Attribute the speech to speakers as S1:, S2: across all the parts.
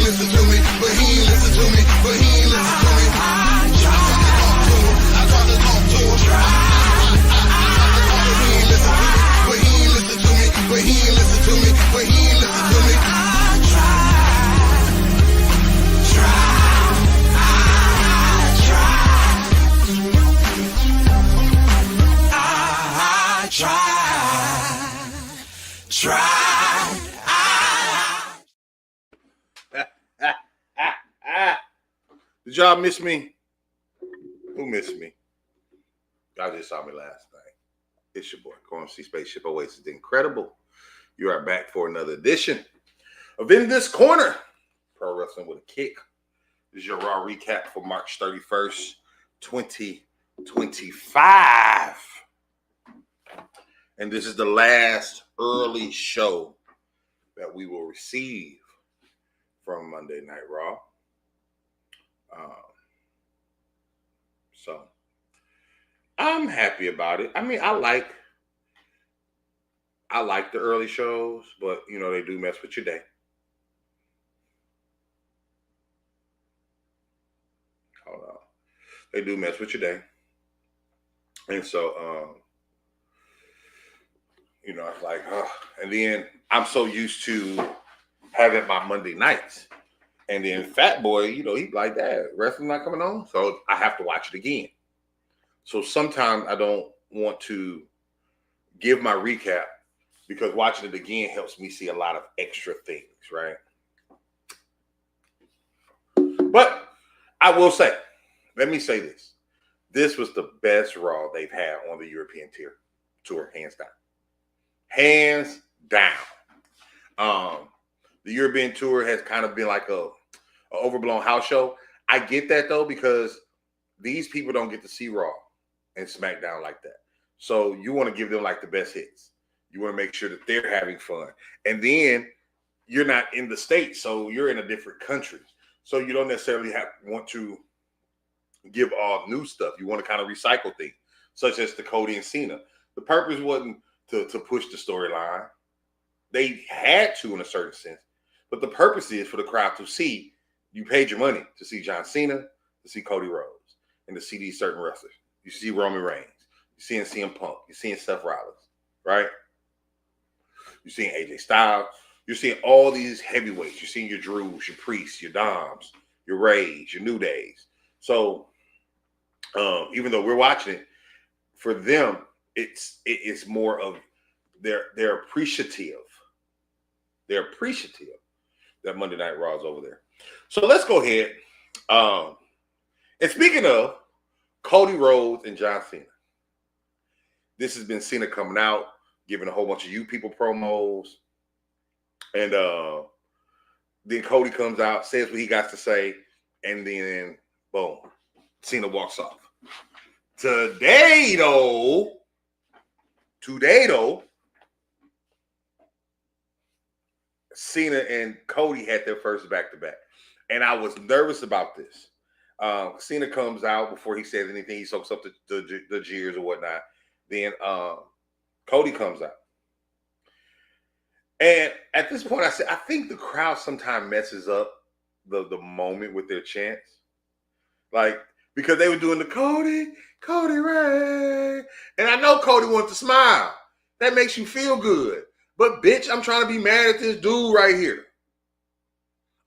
S1: listen to me, but he ain't listen to me, but he ain't listen to me. I tried to talk to him. He ain't listen to me, but he ain't listen to me, but he ain't listen to me, but he ain't listen to me.
S2: Did y'all miss me? Who missed me? Y'all just saw me last night. It's your boy, Corn C Spaceship Oasis. Incredible. You are back for another edition of In This Corner, Pro Wrestling with a Kick. This is your Raw recap for March 31st, 2025. And this is the last early show that we will receive from Monday Night Raw. So I'm happy about it. I mean, I like the early shows, but you know, they do mess with your day. Hold on. They do mess with your day. And so you know, it's like, and then I'm so used to having my Monday nights. And then Fat Boy, you know, he's like that. Wrestling not coming on, so I have to watch it again. So sometimes I don't want to give my recap because watching it again helps me see a lot of extra things, right? But I will say, let me say this. This was the best Raw they've had on the European tour, hands down. Hands down. The European tour has kind of been like a overblown house show. I get that though, because these people don't get to see Raw and SmackDown like that. So you want to give them like the best hits. You want to make sure that they're having fun. And then you're not in the States, so you're in a different country. So you don't necessarily want to give all new stuff. You want to kind of recycle things, such as the Cody and Cena. The purpose wasn't to push the storyline. They had to in a certain sense. But the purpose is for the crowd to see, you paid your money to see John Cena, to see Cody Rhodes, and to see these certain wrestlers. You see Roman Reigns. You're seeing CM Punk. You're seeing Seth Rollins, right? You're seeing AJ Styles. You're seeing all these heavyweights. You're seeing your Drews, your Priests, your Doms, your Rays, your New Days. So even though we're watching it, for them, it's more of they're appreciative. They're appreciative that Monday Night Raw is over there. So let's go ahead. And speaking of Cody Rhodes and John Cena, this has been Cena coming out, giving a whole bunch of you people promos. And then Cody comes out, says what he got to say, and then boom, Cena walks off. Today, though, Cena and Cody had their first back-to-back. And I was nervous about this. Cena comes out before he says anything. He soaks up the jeers or whatnot. Then Cody comes out. And at this point, I said, I think the crowd sometimes messes up the moment with their chants. Like, because they were doing the Cody Ray. And I know Cody wants to smile. That makes you feel good. But, bitch, I'm trying to be mad at this dude right here.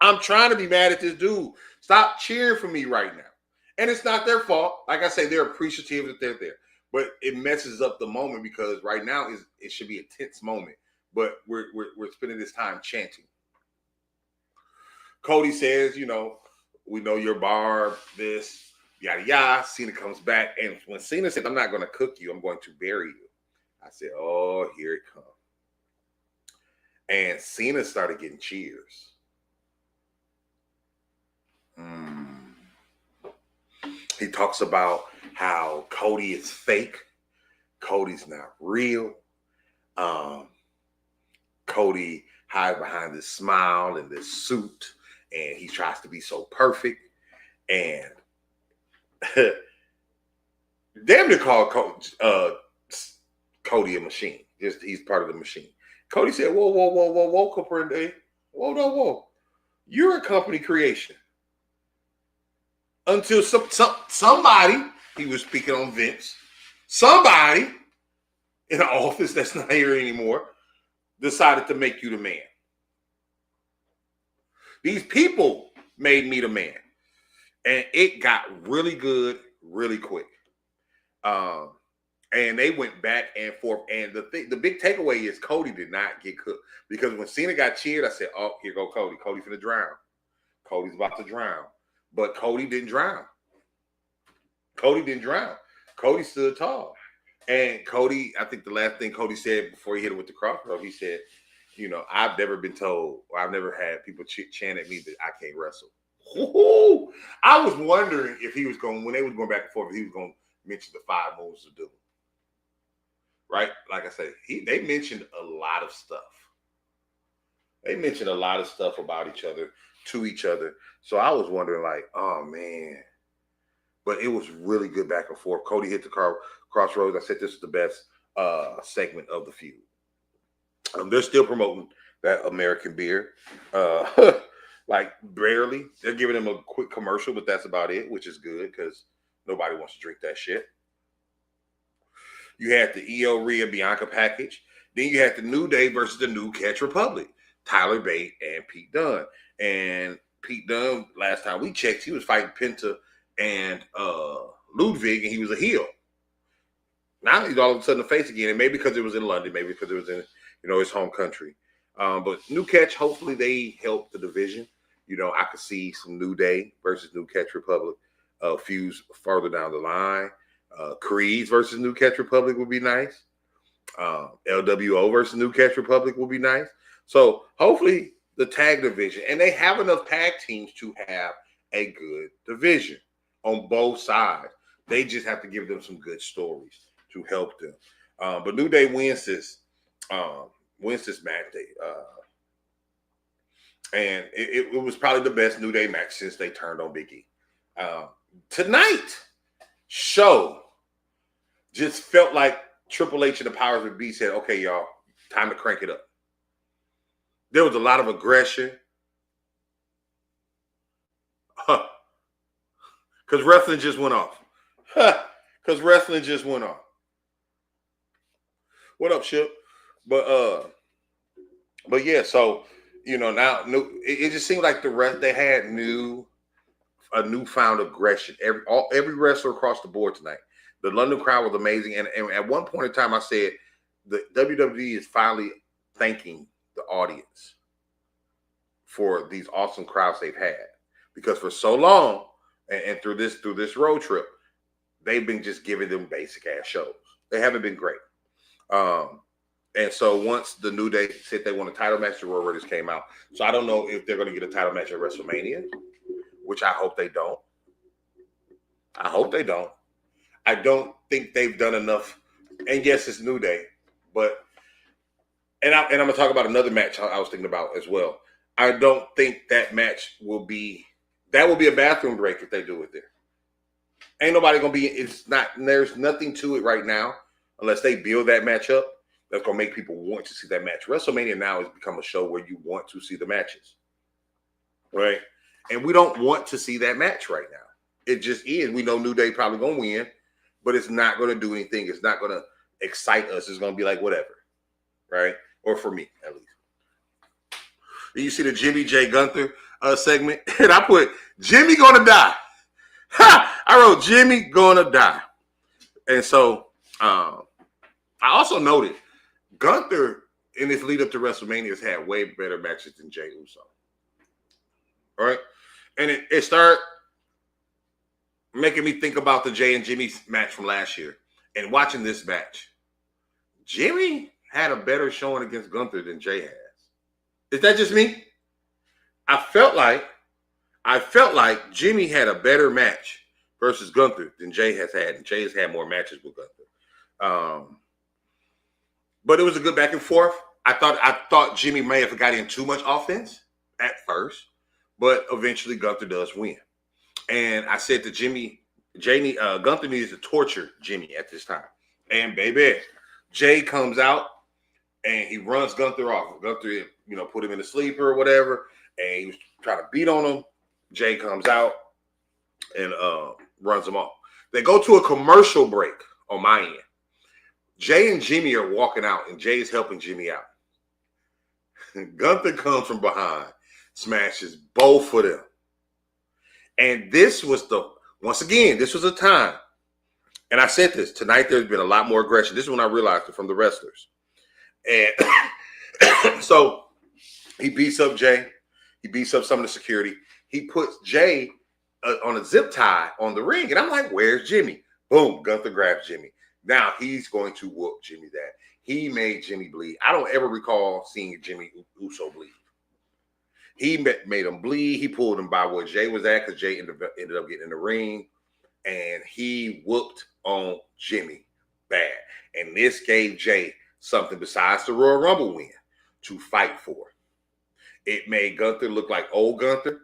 S2: I'm trying to be mad at this dude. Stop cheering for me right now. And it's not their fault. Like I say, they're appreciative that they're there. But it messes up the moment because right now it should be a tense moment. But we're spending this time chanting. Cody says, you know, we know your barb, this, yada, yada. Cena comes back. And when Cena said, I'm not going to cook you, I'm going to bury you. I said, oh, here it comes. And Cena started getting cheers. He talks about how Cody is fake. Cody's not real. Cody hides behind this smile and this suit, and he tries to be so perfect. And damn near called Cody a machine. Just he's part of the machine. Cody said, whoa, Comprende. Whoa. You're a company creation. Until somebody, he was speaking on Vince, somebody in an office that's not here anymore decided to make you the man. These people made me the man. And it got really good really quick. And they went back and forth. And the big takeaway is Cody did not get cooked. Because when Cena got cheered, I said, oh, here go Cody. Cody finna drown. Cody's about to drown. But Cody didn't drown. Cody didn't drown. Cody stood tall. And Cody, I think the last thing Cody said before he hit it with the crossroad, he said, you know, I've never been told, or I've never had people chant at me that I can't wrestle. Ooh, I was wondering if he was going, when they was going back and forth, if he was going to mention the 5 moves to do. Right? Like I said, they mentioned a lot of stuff. They mentioned a lot of stuff about each other, to each other. So I was wondering, like, oh, man. But it was really good back and forth. Cody hit the crossroads. I said this is the best segment of the feud. They're still promoting that American beer. Like, barely. They're giving them a quick commercial, but that's about it, which is good because nobody wants to drink that shit. You had the EO Rhea Bianca package. Then you had the New Day versus the New Catch Republic. Tyler Bate and Pete Dunne. And Pete Dunne, last time we checked, he was fighting Penta and Ludwig, and he was a heel. Now he's all of a sudden a face again, and maybe because it was in London, maybe because it was in, you know, his home country. But New Catch, hopefully they help the division. You know, I could see some New Day versus New Catch Republic fuse further down the line. Creeds versus New Catch Republic would be nice. LWO versus New Catch Republic would be nice. So hopefully the tag division, and they have enough tag teams to have a good division on both sides. They just have to give them some good stories to help them. But New Day wins this match. And it was probably the best New Day match since they turned on Big E. Tonight show just felt like Triple H and the Powers of B said, okay, y'all, time to crank it up. There was a lot of aggression. Because wrestling just went off. Because wrestling just went off. What up, Chip? But yeah, so, you know, now it just seemed like the rest they had a newfound aggression. Every wrestler across the board tonight. The London crowd was amazing. And at one point in time, I said the WWE is finally thanking the audience for these awesome crowds they've had. Because for so long, and through this road trip, they've been just giving them basic ass shows. They haven't been great. And so once the New Day said they want a title match, the Royal Raiders came out. So I don't know if they're going to get a title match at WrestleMania, which I hope they don't. I hope they don't. I don't think they've done enough. And yes, it's New Day, but and I'm going to talk about another match I was thinking about as well. I don't think that match will be a bathroom break if they do it there. Ain't nobody going to be, there's nothing to it right now unless they build that match up. That's going to make people want to see that match. WrestleMania now has become a show where you want to see the matches. Right? And we don't want to see that match right now. It just is. We know New Day probably going to win, but it's not going to do anything. It's not going to excite us. It's going to be like whatever. Right? Or for me, at least. You see the Jimmy J. Gunther segment? And I put, Jimmy gonna die. Ha! I wrote, Jimmy gonna die. And so, I also noted, Gunther, in his lead up to WrestleMania, has had way better matches than Jey Uso. All right? And it started making me think about the Jey and Jimmy match from last year. And watching this match, Jimmy had a better showing against Gunther than Jey has. Is that just me? I felt like Jimmy had a better match versus Gunther than Jey has had. And Jey has had more matches with Gunther. But it was a good back and forth. I thought Jimmy may have got in too much offense at first, but eventually Gunther does win. And I said to Gunther needs to torture Jimmy at this time. And baby, Jey comes out and he runs Gunther off. Gunther, put him in a sleeper or whatever. and he was trying to beat on him. Jay comes out and runs him off. They go to a commercial break on my end. Jay and Jimmy are walking out, and Jay is helping Jimmy out. Gunther comes from behind, smashes both of them. And this was once again, this was a time. And I said this, tonight there's been a lot more aggression. This is when I realized it from the wrestlers. And so he beats up Jay. He beats up some of the security. He puts Jay on a zip tie on the ring. And I'm like, where's Jimmy? Boom, Gunther grabs Jimmy. Now he's going to whoop Jimmy that. He made Jimmy bleed. I don't ever recall seeing Jimmy Uso bleed. He made him bleed. He pulled him by where Jay was at because Jay ended up getting in the ring. And he whooped on Jimmy bad. And this gave Jay something besides the Royal Rumble win to fight for. It made Gunther look like old Gunther.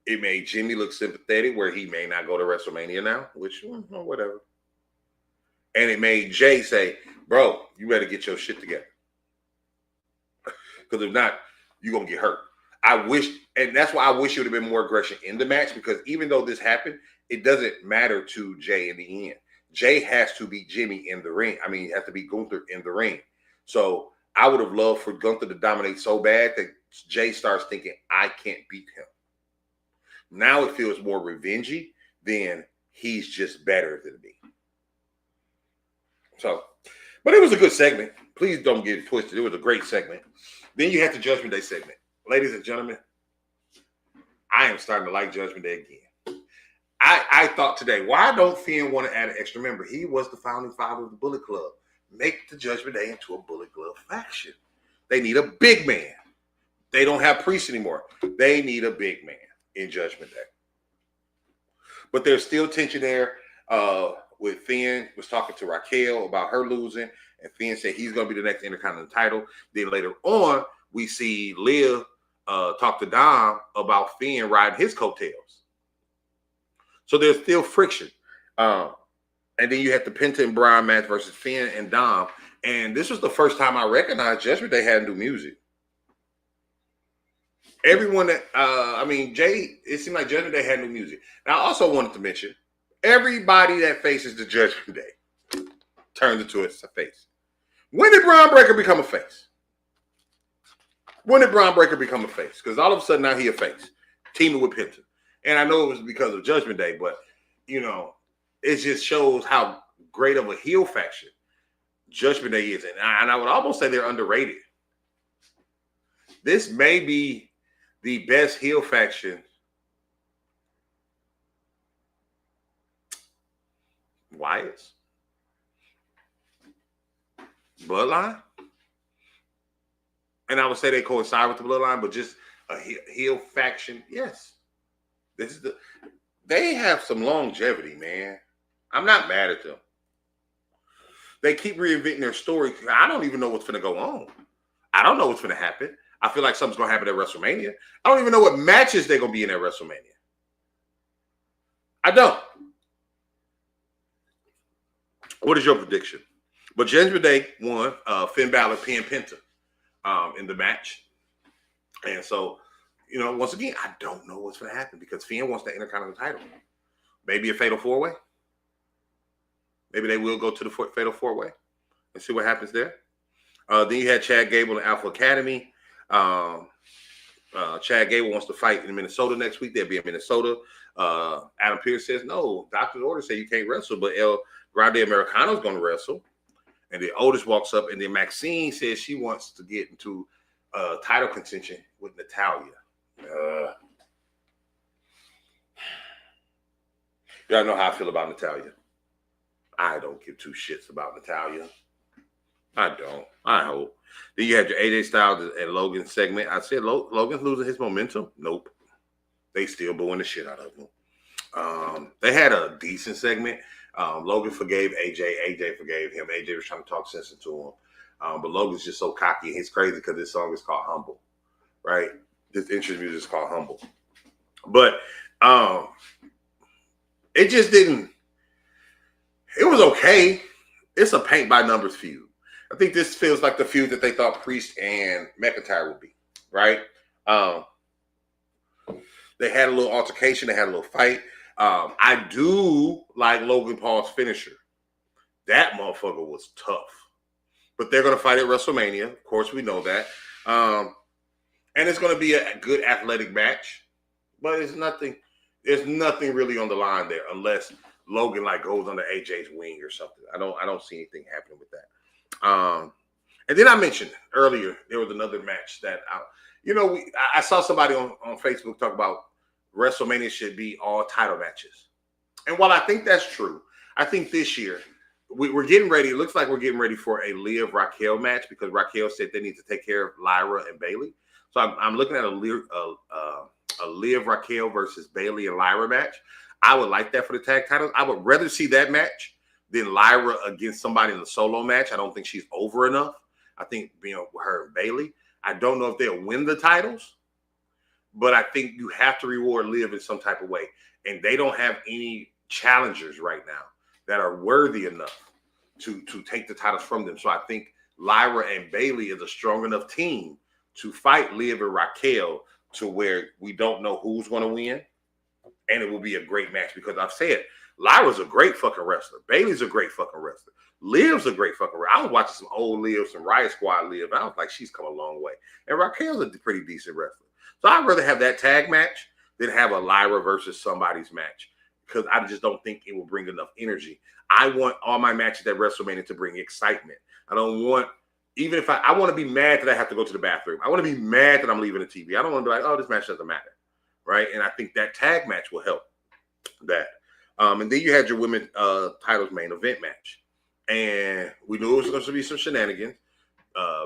S2: It made Jimmy look sympathetic where he may not go to WrestleMania now, which, whatever. And it made Jay say, bro, you better get your shit together. Because if not, you're going to get hurt. And that's why I wish it would have been more aggression in the match, because even though this happened, it doesn't matter to Jay in the end. Jay has to beat Jimmy in the ring. I mean, he has to beat Gunther in the ring. So I would have loved for Gunther to dominate so bad that Jay starts thinking, I can't beat him. Now it feels more revengey than he's just better than me. So, but it was a good segment. Please don't get it twisted. It was a great segment. Then you had the Judgment Day segment. Ladies and gentlemen, I am starting to like Judgment Day again. I thought today, why don't Finn want to add an extra member? He was the founding father of the Bullet Club. Make the Judgment Day into a Bullet Club faction. They need a big man. They don't have Priest anymore. They need a big man in Judgment Day. But there's still tension there. With Finn was talking to Raquel about her losing, and Finn said he's going to be the next Intercontinental title. Then later on, we see Liv talk to Dom about Finn riding his coattails. So there's still friction. And then you had the Penta and Brian match versus Finn and Dom. And this was the first time I recognized Judgment Day had new music. Everyone that, Jay, it seemed like Judgment Day had new music. Now, I also wanted to mention, everybody that faces the Judgment Day turns into a face. When did Braun Breaker become a face? When did Braun Breaker become a face? Because all of a sudden now he a face, teaming with Penta. And I know it was because of Judgment Day, but, it just shows how great of a heel faction Judgment Day is. And I would almost say they're underrated. This may be the best heel faction. Wyatt's Bloodline. And I would say they coincide with the Bloodline, but just a heel faction, yes. They have some longevity, man. I'm not mad at them. They keep reinventing their story. I don't even know what's going to go on. I don't know what's going to happen. I feel like something's going to happen at WrestleMania. I don't even know what matches they're going to be in at WrestleMania. I don't. What is your prediction? But Judgment Day won. Finn Balor pinned Penta in the match. And so, once again, I don't know what's going to happen because Finn wants the Intercontinental title. Maybe a fatal four-way. Maybe they will go to the fatal four-way and see what happens there. Then you had Chad Gable and Alpha Academy. Chad Gable wants to fight in Minnesota next week. They'll be in Minnesota. Adam Pearce says, no, doctor's orders say you can't wrestle, but El Grande Americano's going to wrestle. And then Otis walks up, and then Maxine says she wants to get into title contention with Natalya. Y'all know how I feel about Natalya. I don't give two shits about Natalya. I don't. I hope. Then you had your AJ Styles and Logan segment. I said Logan's losing his momentum. Nope. They still booing the shit out of him. They had a decent segment. Logan forgave AJ. AJ forgave him. AJ was trying to talk sense into him. But Logan's just so cocky. He's crazy because this song is called Humble. Right? This entrance music is called Humble. But it just didn't. It was okay. It's a paint by numbers feud. I think this feels like the feud that they thought Priest and McIntyre would be, right? They had a little altercation. They had a little fight. I do like Logan Paul's finisher. That motherfucker was tough. But they're going to fight at WrestleMania. Of course, we know that. And it's going to be a good athletic match. But it's nothing. There's nothing really on the line there unless Logan like goes under AJ's wing or something. I don't see anything happening with that. And then I mentioned earlier there was another match that I saw somebody on Facebook talk about WrestleMania should be all title matches. And while I think that's true, I think this year we're getting ready. It looks like we're getting ready for a Liv Raquel match because Raquel said they need to take care of Lyra and Bayley. So I'm looking at a Liv Raquel versus Bayley and Lyra match. I would like that for the tag titles. I would rather see that match than Lyra against somebody in the solo match. I don't think she's over enough. I think her and Bayley. I don't know if they'll win the titles, but I think you have to reward Liv in some type of way. And they don't have any challengers right now that are worthy enough to take the titles from them. So I think Lyra and Bayley is a strong enough team to fight Liv and Raquel to where we don't know who's going to win. And it will be a great match because I've said Lyra's a great fucking wrestler. Bayley's a great fucking wrestler. Liv's a great fucking wrestler. I was watching some old Liv, some Riot Squad Liv, and I was like, she's come a long way. And Raquel's a pretty decent wrestler. So I'd rather have that tag match than have a Lyra versus somebody's match because I just don't think it will bring enough energy. I want all my matches at WrestleMania to bring excitement. I don't want, even if I want to be mad that I have to go to the bathroom. I want to be mad that I'm leaving the TV. I don't want to be like, oh, this match doesn't matter. Right? And I think that tag match will help that. And then you had your women's titles main event match. And we knew it was going to be some shenanigans.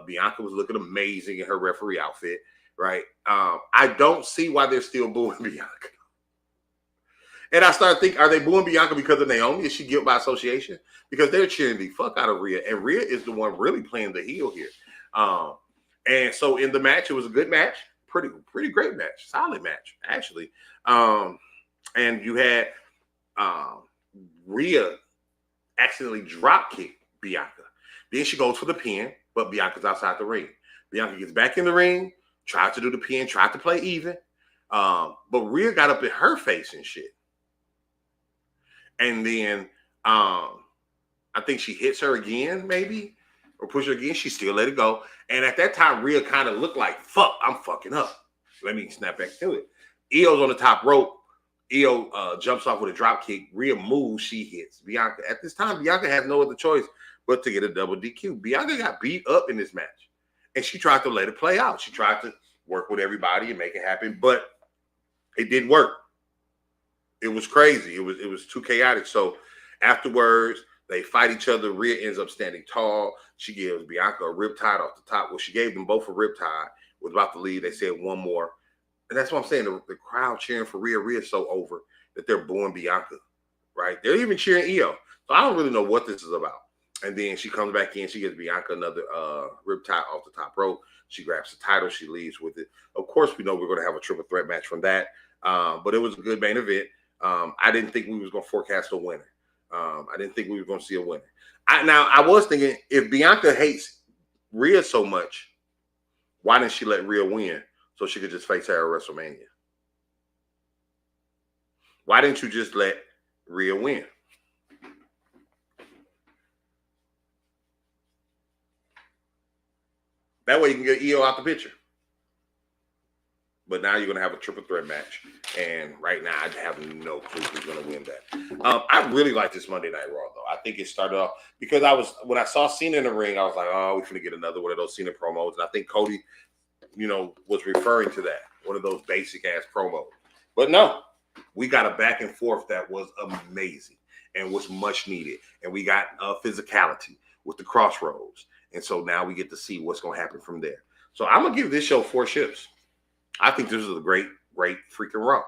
S2: Bianca was looking amazing in her referee outfit, right? I don't see why they're still booing Bianca. And I started thinking, are they booing Bianca because of Naomi? Is she guilt by association? Because they're cheering the fuck out of Rhea. And Rhea is the one really playing the heel here. And so in the match, it was a good match. Pretty great match. Solid match, actually. And you had Rhea accidentally drop kick Bianca. Then she goes for the pin, but Bianca's outside the ring. Bianca gets back in the ring, tried to do the pin, tried to play even. But Rhea got up in her face and shit. And then I think she hits her again, maybe, or push her again. She still let it go. And at that time, Rhea kind of looked like, fuck, I'm fucking up. Let me snap back to it. Io's on the top rope. Io jumps off with a drop kick. Rhea moves, she hits Bianca. At this time, Bianca has no other choice but to get a double DQ. Bianca got beat up in this match. And she tried to let it play out. She tried to work with everybody and make it happen, but it didn't work. It was crazy. It was too chaotic. So afterwards, they fight each other. Rhea ends up standing tall. She gives Bianca a riptide off the top. Well, she gave them both a riptide. Was about to leave. They said one more. And that's what I'm saying. The crowd cheering for Rhea. Rhea's so over that they're booing Bianca, right? They're even cheering Io. So I don't really know what this is about. And then she comes back in. She gives Bianca another riptide off the top rope. She grabs the title. She leaves with it. Of course, we know we're going to have a triple threat match from that. But it was a good main event. I didn't think we was going to forecast a winner. I didn't think we were going to see a winner. I was thinking, if Bianca hates Rhea so much, why didn't she let Rhea win so she could just face her at WrestleMania? Why didn't you just let Rhea win? That way you can get Io out the picture. But now you're going to have a triple threat match. And right now, I have no clue who's going to win that. I really like this Monday Night Raw, though. I think it started off because when I saw Cena in the ring, I was like, oh, we're going to get another one of those Cena promos. And I think Cody, was referring to that, one of those basic ass promos. But no, we got a back and forth that was amazing and was much needed. And we got physicality with the Crossroads. And so now we get to see what's going to happen from there. So I'm going to give this show 4 ships. I think this is a great freaking Raw.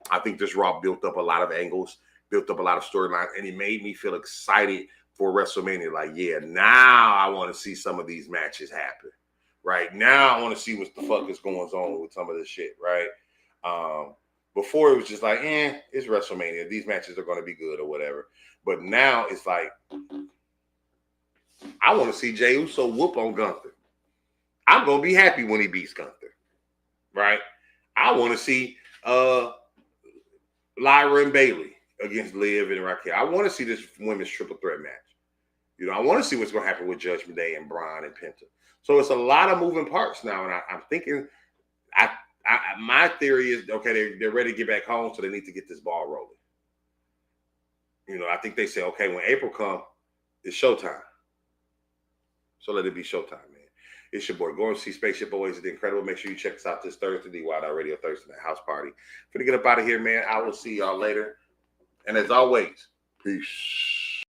S2: I think this Raw built up a lot of angles, built up a lot of storylines, and it made me feel excited for WrestleMania. Like, yeah, now I want to see some of these matches happen. Right? Now I want to see what the fuck is going on with some of this shit, right? Before it was just like, it's WrestleMania. These matches are going to be good or whatever. But now it's like, I want to see Jey Uso whoop on Gunther. I'm going to be happy when he beats Gunther. Right? I want to see Lyra and Bailey against Liv and Raquel. I want to see this women's triple threat match. You know, I want to see what's going to happen with Judgment Day and Braun and Penta. So it's a lot of moving parts now, and I'm thinking, my theory is, okay, they're ready to get back home, so they need to get this ball rolling. You know, I think they say, okay, when April comes, it's showtime. So let it be showtime, man. It's your boy. Go and see Spaceship Boys. It's incredible. Make sure you check us out this Thursday, the Wild Out Radio Thursday Night House Party. Gonna get up out of here, man. I will see y'all later. And as always, peace.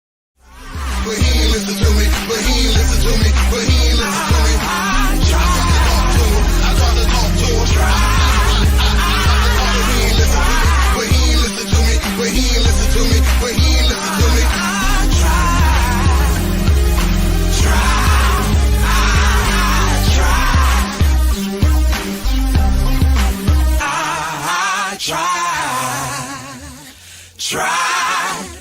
S1: But he ain't listen to me. But he ain't listen to me. But he ain't listen to me. I tried to talk to him. But he ain't listen to me. But he ain't listen to me. But he ain't listen to me. But he ain't listen to me. Try.